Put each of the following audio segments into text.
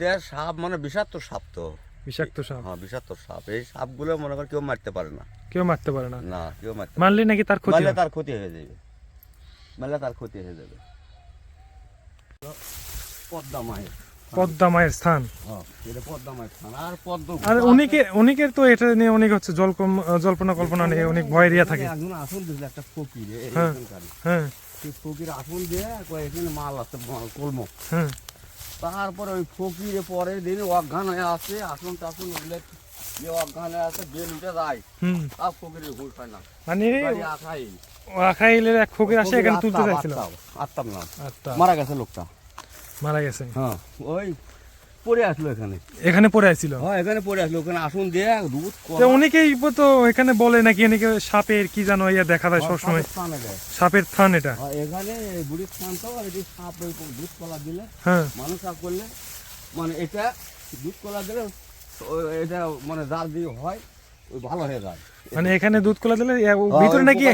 এটা সাপ মানে বিষাক্ত সাপ তো। বিষাক্ত সাপ? হ্যাঁ বিষাক্ত সাপ। এই সাপগুলো মনে কর কেউ মারতে পারে না। কেউ মারতে পারে না? না কেউ মারতে মারলে নাকি তার ক্ষতি? মারলে তার ক্ষতি হয়ে যাবে, মারলে তার ক্ষতি হয়ে যাবে। পদ্মা মায়ের, পদ্মা মায়ের স্থান। হ্যাঁ এটা পদ্মা মায়ের স্থান। আর পদ্ম আর অনেকের তো এটা নিয়ে অনেক হচ্ছে জল্পনা কল্পনা নিয়ে অনেক ভয় এরিয়া থাকে। একজন আসন দিয়েছিল একটা ফকির, হ্যাঁ হ্যাঁ সেই ফকির আসন দিয়ে এখানে মাল আছে, কলম। হ্যাঁ। তারপরে ওই ফকিরে পরের দিন অজ্ঞান হয়ে আসে, আসন টাসন উঠলে অজ্ঞান হয়ে আসে, বেল উঠে যায়, তার ফকিরের হুঁশ হয় না। মানে আখাই আখাইলের এক ফকির আসে এখানে তুলতে চাইছিল। আত্মার নাম, আচ্ছা মারা গেছে লোকটা, মারা গেছে। হ্যাঁ ওই পড়ে আসলো এখানে, এখানে পড়ে আসছিল। হ্যাঁ এখানে পড়ে আসলো, ওখানে আসন দিয়ে দুধ। অনেকেই তো এখানে বলে নাকি অনেকে সাপের কি জানো ইয়া দেখা যায় সবসময়, সাপের থান এটা। এখানে বুড়ির স্থান তো, এটি সাপ দুধ কলা দিলে, হ্যাঁ মানুষ সাপ করলে মানে এটা দুধ কলা দিলে এটা মানে যার দিয়ে হয় ওই ভালো হয়ে যায়। মানে এখানে দুধ কলা দিলে ভিতরে নাকি,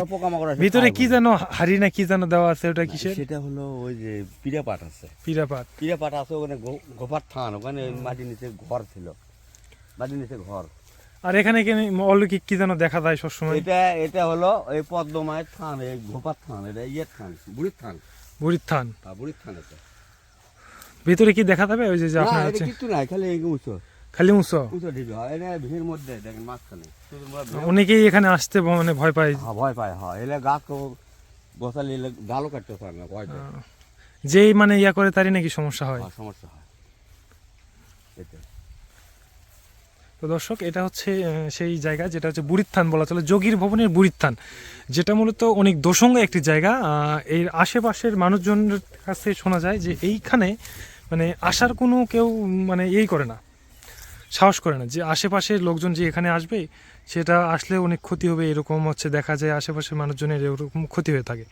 ভিতরে কি জানো হাড়ি না কি জানো দেওয়া আছে, ওটা কিসের? সেটা হলো ওই যে পিড়া পাট আছে, পিড়া পাট আছে ওখানে, গোপার থান, ওখানে মাটির নিচে ঘর ছিল, মাটির নিচে ঘর। আর এখানে কি অলৌকিক কি জানো দেখা যায় সবসময়? এটা হলো এই পদ্মমায়ের থান, এই গোপার থান, এটা ইয়ের থান, বুড়ির থান। বুড়ির থান? বুড়ির থান এটা। ভিতরে কি দেখা যাবে? ওই যে আপনার হচ্ছে কিছু নাই, খালি উঁচু, খালি উঁচু ঢিবি হয়, এটা ভিড়ের মধ্যে দেখেন মাঝখানে। অনেকেই এখানে আসতে মানে ভয় পায়। ভয় পায়, হয় এলে গাছ বসালে ডালও কাটতে পারে না, ভয় পায়। যেই মানে ইয়া করে তারই নাকি সমস্যা হয়। সমস্যা হয় এতে। তো দর্শক, এটা হচ্ছে সেই জায়গা যেটা হচ্ছে বুড়ির থান বলা চলে, যোগীর ভবনের বুড়ির থান, যেটা মূলত অনেক দোসঙ্গ একটি জায়গা। এর আশেপাশের মানুষজনের কাছে শোনা যায় যে এইখানে মানে আসার কোনো কেউ মানে এই করে না, সাহস করে না, যে আশেপাশের লোকজন যে এখানে আসবে সেটা আসলে অনেক ক্ষতি হবে, এরকম হচ্ছে দেখা যায় আশেপাশের মানুষজনের এরকম ক্ষতি হয়ে থাকে।